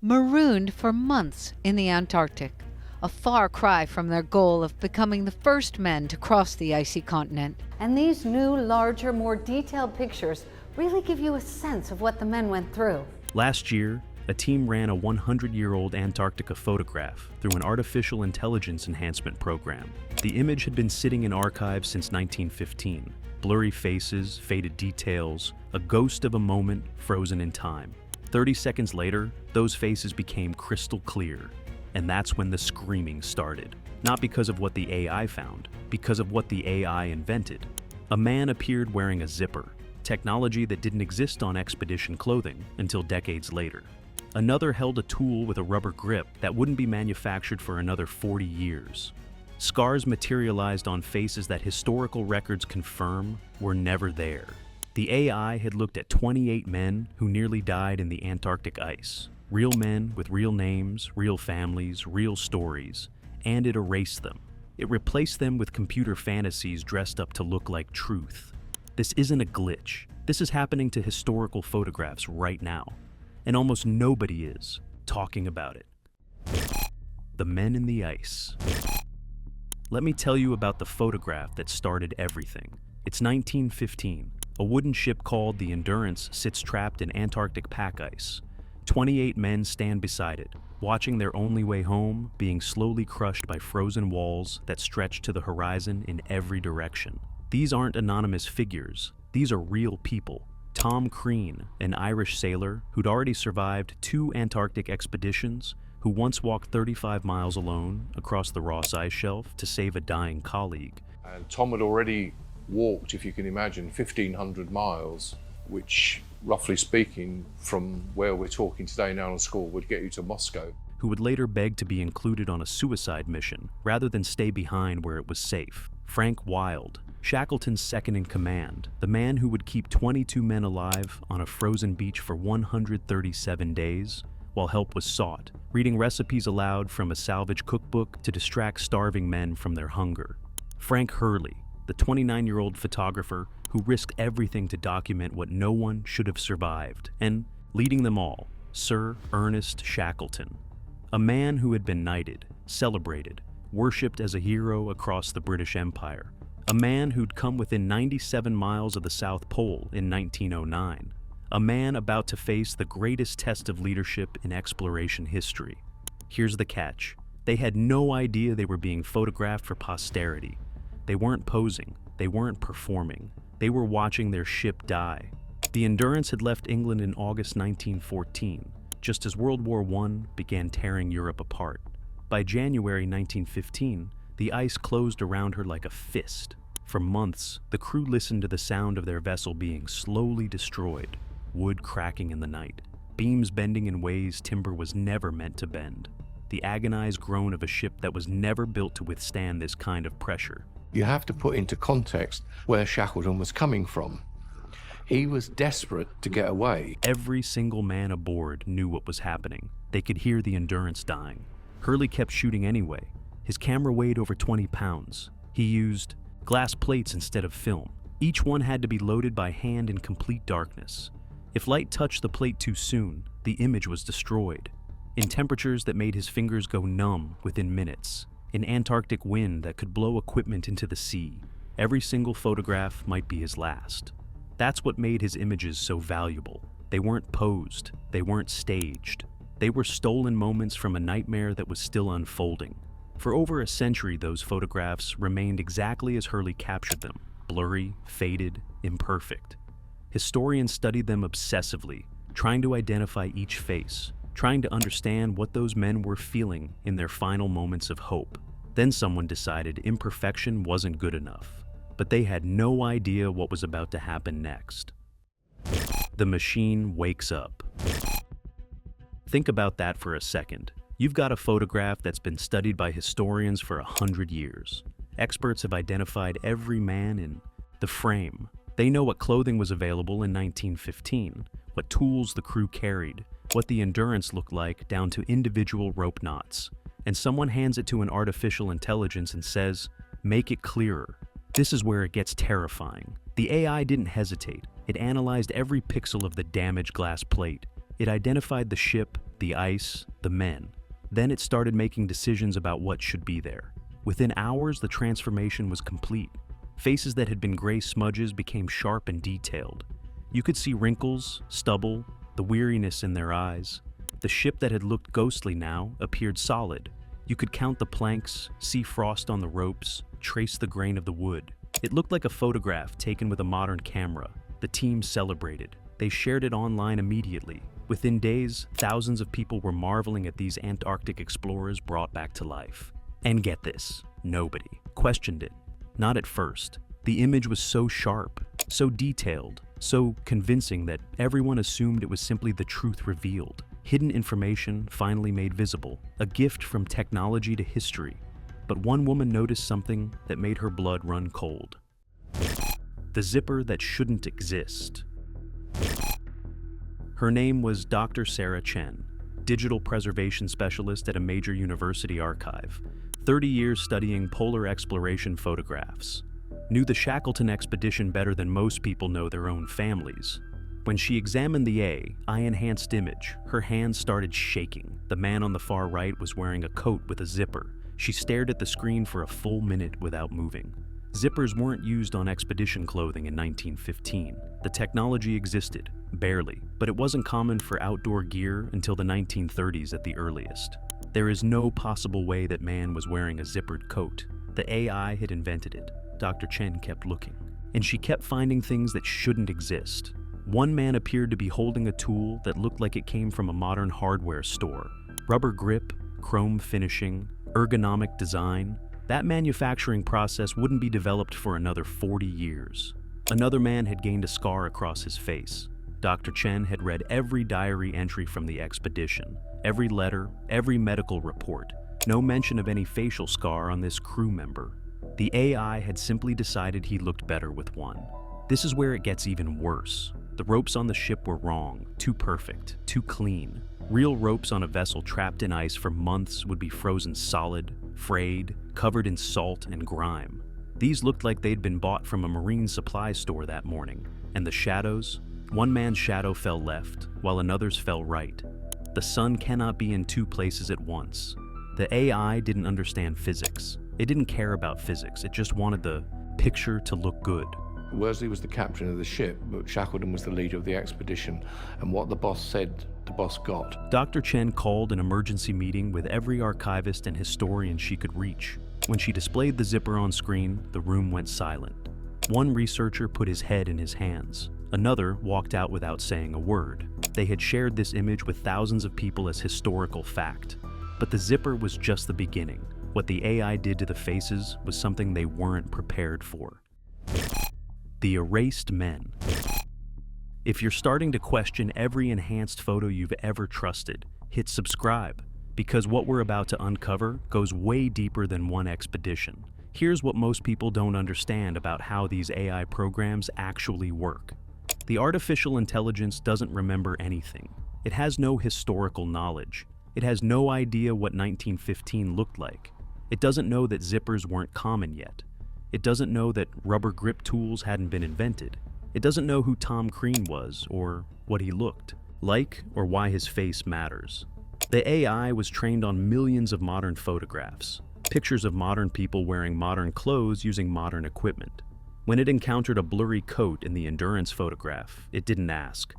marooned for months in the Antarctic, a far cry from their goal of becoming the first men to cross the icy continent. And these new, larger, more detailed pictures really give you a sense of what the men went through. Last year, a team ran a 100-year-old Antarctica photograph through an artificial intelligence enhancement program. The image had been sitting in archives since 1915. Blurry faces, faded details, a ghost of a moment frozen in time. 30 seconds later, those faces became crystal clear. And that's when the screaming started. Not because of what the AI found, because of what the AI invented. A man appeared wearing a zipper, technology that didn't exist on expedition clothing until decades later. Another held a tool with a rubber grip that wouldn't be manufactured for another 40 years. Scars materialized on faces that historical records confirm were never there. The AI had looked at 28 men who nearly died in the Antarctic ice. Real men with real names, real families, real stories, and it erased them. It replaced them with computer fantasies dressed up to look like truth. This isn't a glitch. This is happening to historical photographs right now, and almost nobody is talking about it. The men in the ice. Let me tell you about the photograph that started everything. It's 1915. A wooden ship called the Endurance sits trapped in Antarctic pack ice. 28 men stand beside it, watching their only way home being slowly crushed by frozen walls that stretch to the horizon in every direction. These aren't anonymous figures. These are real people. Tom Crean, an Irish sailor who'd already survived 2 Antarctic expeditions, who once walked 35 miles alone across the Ross Ice Shelf to save a dying colleague. And Tom had already walked, if you can imagine, 1,500 miles, which, roughly speaking, from where we're talking today now on school, would get you to Moscow. Who would later beg to be included on a suicide mission rather than stay behind where it was safe. Frank Wild, Shackleton's second in command, the man who would keep 22 men alive on a frozen beach for 137 days while help was sought, reading recipes aloud from a salvage cookbook to distract starving men from their hunger. Frank Hurley, the 29-year-old photographer who risked everything to document what no one should have survived, and leading them all, Sir Ernest Shackleton, a man who had been knighted, celebrated, worshipped as a hero across the British Empire, a man who'd come within 97 miles of the South Pole in 1909, a man about to face the greatest test of leadership in exploration history. Here's the catch. They had no idea they were being photographed for posterity. They weren't posing. They weren't performing. They were watching their ship die. The Endurance had left England in August 1914, just as World War I began tearing Europe apart. By January 1915, the ice closed around her like a fist. For months, the crew listened to the sound of their vessel being slowly destroyed, wood cracking in the night, beams bending in ways timber was never meant to bend, the agonized groan of a ship that was never built to withstand this kind of pressure. You have to put into context where Shackleton was coming from. He was desperate to get away. Every single man aboard knew what was happening. They could hear the Endurance dying. Hurley kept shooting anyway. His camera weighed over 20 pounds. He used glass plates instead of film. Each one had to be loaded by hand in complete darkness. If light touched the plate too soon, the image was destroyed. In temperatures that made his fingers go numb within minutes. In Antarctic wind that could blow equipment into the sea. Every single photograph might be his last. That's what made his images so valuable. They weren't posed. They weren't staged. They were stolen moments from a nightmare that was still unfolding. For over a century, those photographs remained exactly as Hurley captured them, blurry, faded, imperfect. Historians studied them obsessively, trying to identify each face, trying to understand what those men were feeling in their final moments of hope. Then someone decided imperfection wasn't good enough, but they had no idea what was about to happen next. The machine wakes up. Think about that for a second. You've got a photograph that's been studied by historians for 100 years. Experts have identified every man in the frame. They know what clothing was available in 1915, what tools the crew carried, what the Endurance looked like down to individual rope knots. And someone hands it to an artificial intelligence and says, "Make it clearer." This is where it gets terrifying. The AI didn't hesitate. It analyzed every pixel of the damaged glass plate. It identified the ship, the ice, the men. Then it started making decisions about what should be there. Within hours, the transformation was complete. Faces that had been gray smudges became sharp and detailed. You could see wrinkles, stubble, the weariness in their eyes. The ship that had looked ghostly now appeared solid. You could count the planks, see frost on the ropes, trace the grain of the wood. It looked like a photograph taken with a modern camera. The team celebrated. They shared it online immediately. Within days, thousands of people were marveling at these Antarctic explorers brought back to life. And get this, nobody questioned it. Not at first. The image was so sharp, so detailed, so convincing that everyone assumed it was simply the truth revealed. Hidden information finally made visible, a gift from technology to history. But one woman noticed something that made her blood run cold. The zipper that shouldn't exist. Her name was Dr. Sarah Chen, digital preservation specialist at a major university archive, 30 years studying polar exploration photographs. Knew the Shackleton expedition better than most people know their own families. When she examined the AI-enhanced image, her hands started shaking. The man on the far right was wearing a coat with a zipper. She stared at the screen for a full minute without moving. Zippers weren't used on expedition clothing in 1915. The technology existed, barely, but it wasn't common for outdoor gear until the 1930s at the earliest. There is no possible way that man was wearing a zippered coat. The AI had invented it. Dr. Chen kept looking, and she kept finding things that shouldn't exist. One man appeared to be holding a tool that looked like it came from a modern hardware store. Rubber grip, chrome finishing, ergonomic design. That manufacturing process wouldn't be developed for another 40 years. Another man had gained a scar across his face. Dr. Chen had read every diary entry from the expedition, every letter, every medical report. No mention of any facial scar on this crew member. The AI had simply decided he looked better with one. This is where it gets even worse. The ropes on the ship were wrong, too perfect, too clean. Real ropes on a vessel trapped in ice for months would be frozen solid, frayed, covered in salt and grime. These looked like they'd been bought from a marine supply store that morning. And the shadows? One man's shadow fell left, while another's fell right. The sun cannot be in two places at once. The AI didn't understand physics. It didn't care about physics, it just wanted the picture to look good. Worsley was the captain of the ship, but Shackleton was the leader of the expedition, and what the boss said, the boss got. Dr. Chen called an emergency meeting with every archivist and historian she could reach. When she displayed the zipper on screen, the room went silent. One researcher put his head in his hands. Another walked out without saying a word. They had shared this image with thousands of people as historical fact. But the zipper was just the beginning. What the AI did to the faces was something they weren't prepared for. The erased men. If you're starting to question every enhanced photo you've ever trusted, hit subscribe, because what we're about to uncover goes way deeper than one expedition. Here's what most people don't understand about how these AI programs actually work. The artificial intelligence doesn't remember anything. It has no historical knowledge. It has no idea what 1915 looked like. It doesn't know that zippers weren't common yet. It doesn't know that rubber grip tools hadn't been invented. It doesn't know who Tom Crean was, or what he looked like, or why his face matters. The AI was trained on millions of modern photographs, pictures of modern people wearing modern clothes using modern equipment. When it encountered a blurry coat in the Endurance photograph, it didn't ask,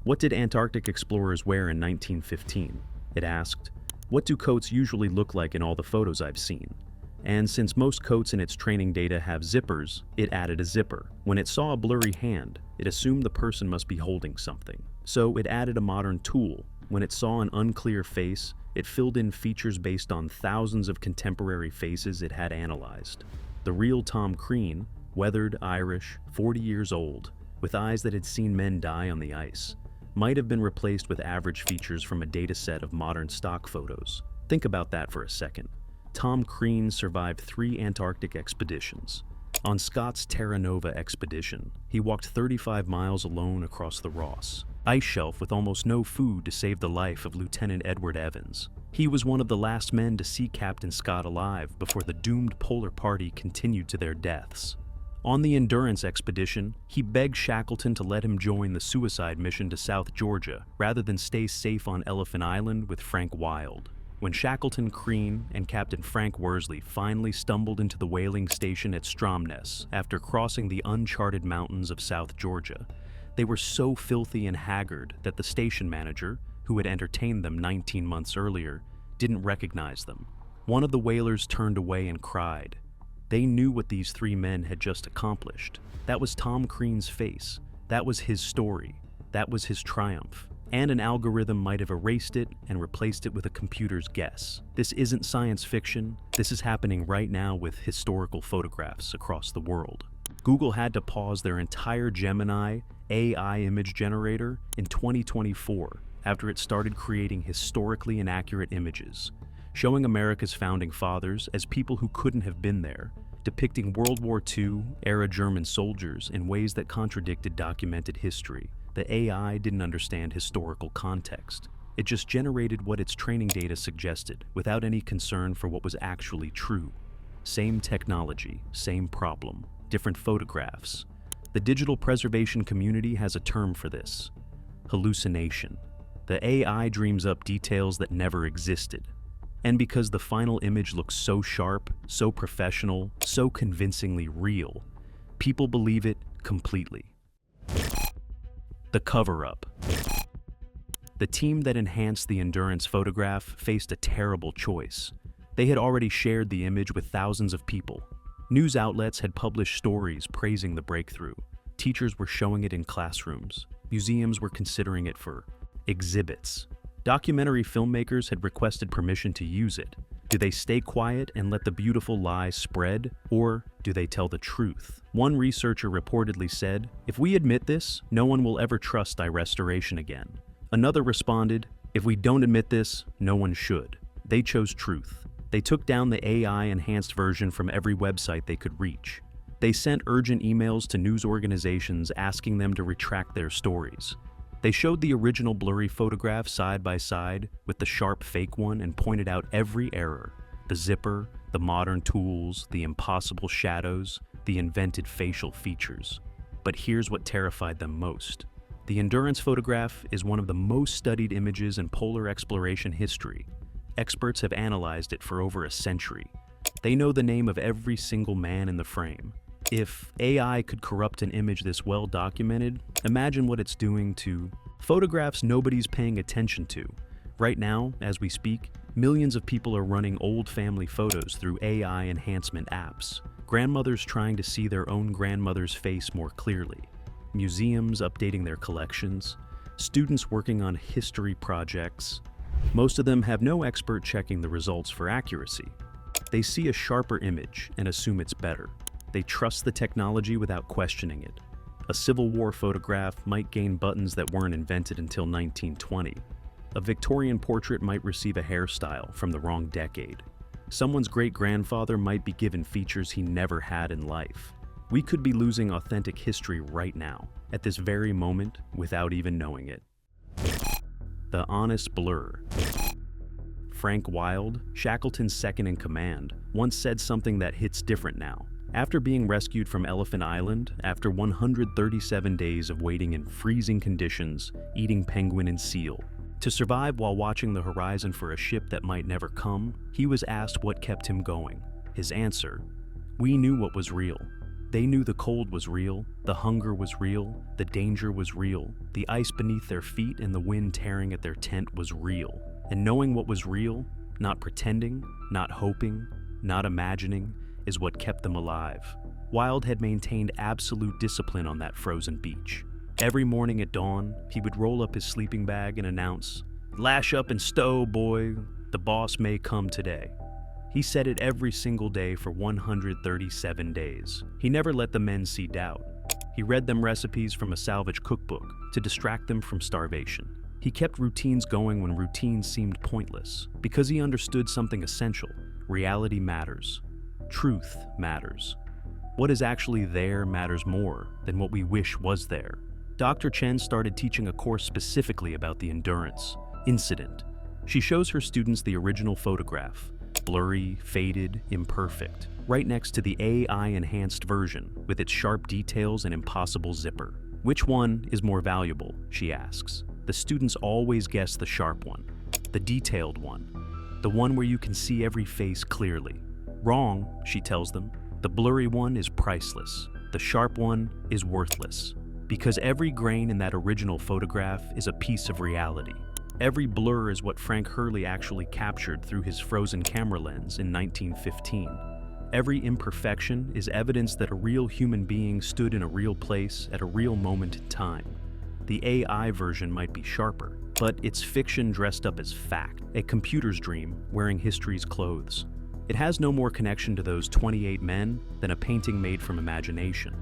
"What did Antarctic explorers wear in 1915?" It asked, "What do coats usually look like in all the photos I've seen?" And since most coats in its training data have zippers, it added a zipper. When it saw a blurry hand, it assumed the person must be holding something. So it added a modern tool. When it saw an unclear face, it filled in features based on thousands of contemporary faces it had analyzed. The real Tom Crean, weathered, Irish, 40 years old, with eyes that had seen men die on the ice, might have been replaced with average features from a data set of modern stock photos. Think about that for a second. Tom Crean survived 3 Antarctic expeditions. On Scott's Terra Nova expedition, he walked 35 miles alone across the Ross ice shelf with almost no food to save the life of Lieutenant Edward Evans. He was one of the last men to see Captain Scott alive before the doomed polar party continued to their deaths. On the Endurance expedition, he begged Shackleton to let him join the suicide mission to South Georgia rather than stay safe on Elephant Island with Frank Wild. When Shackleton, Crean, and Captain Frank Worsley finally stumbled into the whaling station at Stromness after crossing the uncharted mountains of South Georgia, they were so filthy and haggard that the station manager, who had entertained them 19 months earlier, didn't recognize them. One of the whalers turned away and cried. They knew what these three men had just accomplished. That was Tom Crean's face. That was his story. That was his triumph. And an algorithm might have erased it and replaced it with a computer's guess. This isn't science fiction. This is happening right now with historical photographs across the world. Google had to pause their entire Gemini AI image generator in 2024 after it started creating historically inaccurate images, showing America's founding fathers as people who couldn't have been there, depicting World War II-era German soldiers in ways that contradicted documented history. The AI didn't understand historical context. It just generated what its training data suggested, without any concern for what was actually true. Same technology, same problem, different photographs. The digital preservation community has a term for this: hallucination. The AI dreams up details that never existed. And because the final image looks so sharp, so professional, so convincingly real, people believe it completely. The cover-up. The team that enhanced the Endurance photograph faced a terrible choice. They had already shared the image with thousands of people. News outlets had published stories praising the breakthrough. Teachers were showing it in classrooms. Museums were considering it for exhibits. Documentary filmmakers had requested permission to use it. Do they stay quiet and let the beautiful lies spread, or do they tell the truth? One researcher reportedly said, "If we admit this, no one will ever trust our restoration again." Another responded, "If we don't admit this, no one should." They chose truth. They took down the AI-enhanced version from every website they could reach. They sent urgent emails to news organizations asking them to retract their stories. They showed the original blurry photograph side by side with the sharp fake one and pointed out every error: the zipper, the modern tools, the impossible shadows, the invented facial features. But here's what terrified them most. The Endurance photograph is one of the most studied images in polar exploration history. Experts have analyzed it for over a century. They know the name of every single man in the frame. If AI could corrupt an image this well documented, imagine what it's doing to photographs nobody's paying attention to. Right now, as we speak, millions of people are running old family photos through AI enhancement apps. Grandmothers trying to see their own grandmother's face more clearly. Museums updating their collections. Students working on history projects. Most of them have no expert checking the results for accuracy. They see a sharper image and assume it's better. They trust the technology without questioning it. A Civil War photograph might gain buttons that weren't invented until 1920. A Victorian portrait might receive a hairstyle from the wrong decade. Someone's great-grandfather might be given features he never had in life. We could be losing authentic history right now, at this very moment, without even knowing it. The honest blur. Frank Wild, Shackleton's second-in-command, once said something that hits different now. After being rescued from Elephant Island, after 137 days of waiting in freezing conditions, eating penguin and seal, to survive while watching the horizon for a ship that might never come, he was asked what kept him going. His answer: "We knew what was real. They knew the cold was real, the hunger was real, the danger was real, the ice beneath their feet and the wind tearing at their tent was real. And knowing what was real, not pretending, not hoping, not imagining, is what kept them alive." Wild had maintained absolute discipline on that frozen beach. Every morning at dawn, he would roll up his sleeping bag and announce, "Lash up and stow, boy, the boss may come today." He said it every single day for 137 days. He never let the men see doubt. He read them recipes from a salvage cookbook to distract them from starvation. He kept routines going when routines seemed pointless, because he understood something essential: reality matters. Truth matters. What is actually there matters more than what we wish was there. Dr. Chen started teaching a course specifically about the Endurance incident. She shows her students the original photograph, blurry, faded, imperfect, right next to the AI-enhanced version with its sharp details and impossible zipper. Which one is more valuable, she asks. The students always guess the sharp one, the detailed one, the one where you can see every face clearly. Wrong, she tells them. The blurry one is priceless. The sharp one is worthless. Because every grain in that original photograph is a piece of reality. Every blur is what Frank Hurley actually captured through his frozen camera lens in 1915. Every imperfection is evidence that a real human being stood in a real place at a real moment in time. The AI version might be sharper, but it's fiction dressed up as fact, a computer's dream wearing history's clothes. It has no more connection to those 28 men than a painting made from imagination.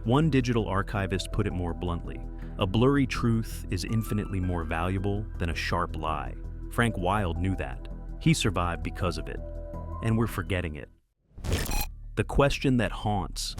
One digital archivist put it more bluntly: a blurry truth is infinitely more valuable than a sharp lie. Frank Wilde knew that. He survived because of it. And we're forgetting it. The question that haunts.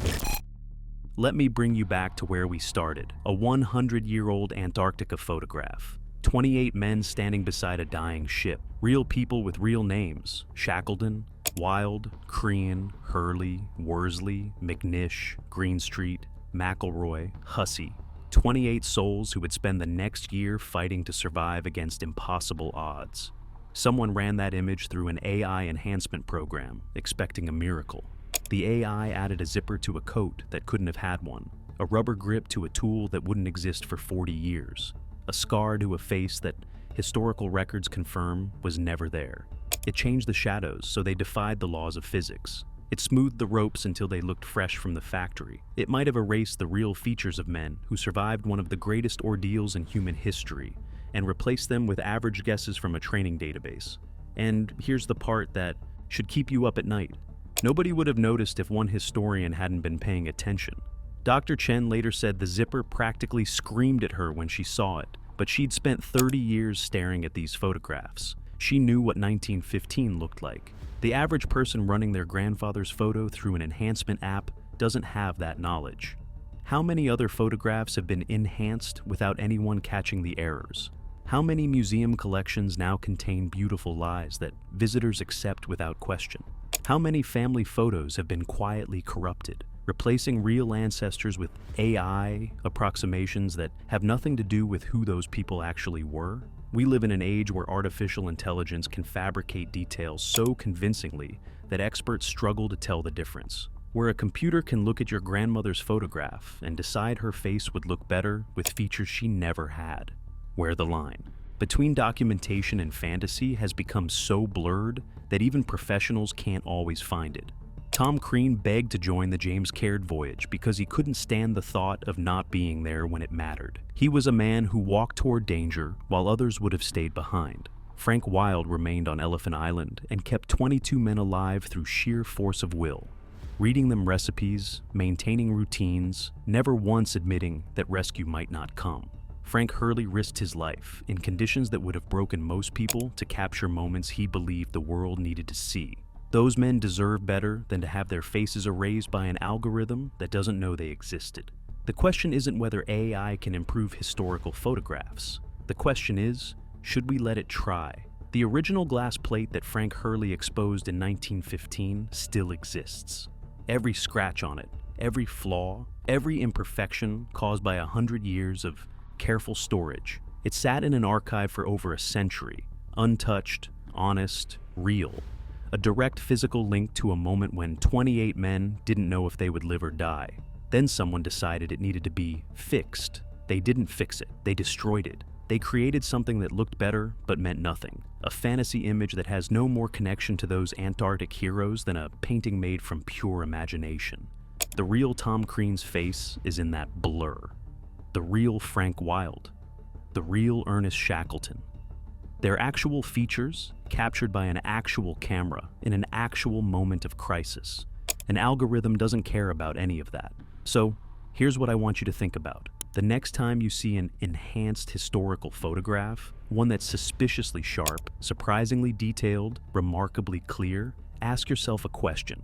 Let me bring you back to where we started, a 100-year-old Antarctica photograph. 28 men standing beside a dying ship. Real people with real names: Shackleton, Wilde, Crean, Hurley, Worsley, McNish, Greenstreet, McElroy, Hussey. 28 souls who would spend the next year fighting to survive against impossible odds. Someone ran that image through an AI enhancement program, expecting a miracle. The AI added a zipper to a coat that couldn't have had one, a rubber grip to a tool that wouldn't exist for 40 years, a scar to a face that historical records confirm was never there. It changed the shadows so they defied the laws of physics. It smoothed the ropes until they looked fresh from the factory. It might have erased the real features of men who survived one of the greatest ordeals in human history and replaced them with average guesses from a training database. And here's the part that should keep you up at night. Nobody would have noticed if one historian hadn't been paying attention. Dr. Chen later said the zipper practically screamed at her when she saw it, but she'd spent 30 years staring at these photographs. She knew what 1915 looked like. The average person running their grandfather's photo through an enhancement app doesn't have that knowledge. How many other photographs have been enhanced without anyone catching the errors? How many museum collections now contain beautiful lies that visitors accept without question? How many family photos have been quietly corrupted, replacing real ancestors with AI approximations that have nothing to do with who those people actually were? We live in an age where artificial intelligence can fabricate details so convincingly that experts struggle to tell the difference. Where a computer can look at your grandmother's photograph and decide her face would look better with features she never had. Where the line between documentation and fantasy has become so blurred that even professionals can't always find it. Tom Crean begged to join the James Caird voyage because he couldn't stand the thought of not being there when it mattered. He was a man who walked toward danger while others would have stayed behind. Frank Wilde remained on Elephant Island and kept 22 men alive through sheer force of will, reading them recipes, maintaining routines, never once admitting that rescue might not come. Frank Hurley risked his life in conditions that would have broken most people to capture moments he believed the world needed to see. Those men deserve better than to have their faces erased by an algorithm that doesn't know they existed. The question isn't whether AI can improve historical photographs. The question is, should we let it try? The original glass plate that Frank Hurley exposed in 1915 still exists. Every scratch on it, every flaw, every imperfection caused by 100 years of careful storage. It sat in an archive for over a century, untouched, honest, real. A direct physical link to a moment when 28 men didn't know if they would live or die. Then someone decided it needed to be fixed. They didn't fix it, they destroyed it. They created something that looked better but meant nothing. A fantasy image that has no more connection to those Antarctic heroes than a painting made from pure imagination. The real Tom Crean's face is in that blur. The real Frank Wilde. The real Ernest Shackleton. Their actual features captured by an actual camera in an actual moment of crisis. An algorithm doesn't care about any of that. So, here's what I want you to think about. The next time you see an enhanced historical photograph, one that's suspiciously sharp, surprisingly detailed, remarkably clear, ask yourself a question.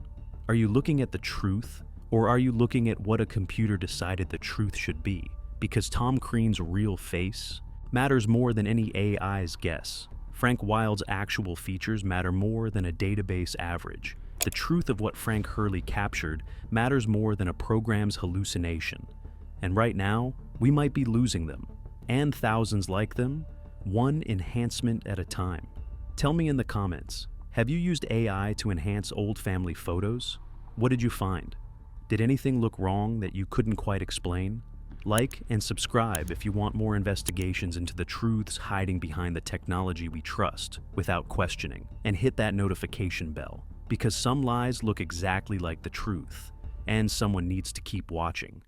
Are you looking at the truth, or are you looking at what a computer decided the truth should be? Because Tom Crean's real face matters more than any AI's guess. Frank Wild's actual features matter more than a database average. The truth of what Frank Hurley captured matters more than a program's hallucination. And right now, we might be losing them, and thousands like them, one enhancement at a time. Tell me in the comments, have you used AI to enhance old family photos? What did you find? Did anything look wrong that you couldn't quite explain? Like and subscribe if you want more investigations into the truths hiding behind the technology we trust without questioning. And hit that notification bell, because some lies look exactly like the truth, and someone needs to keep watching.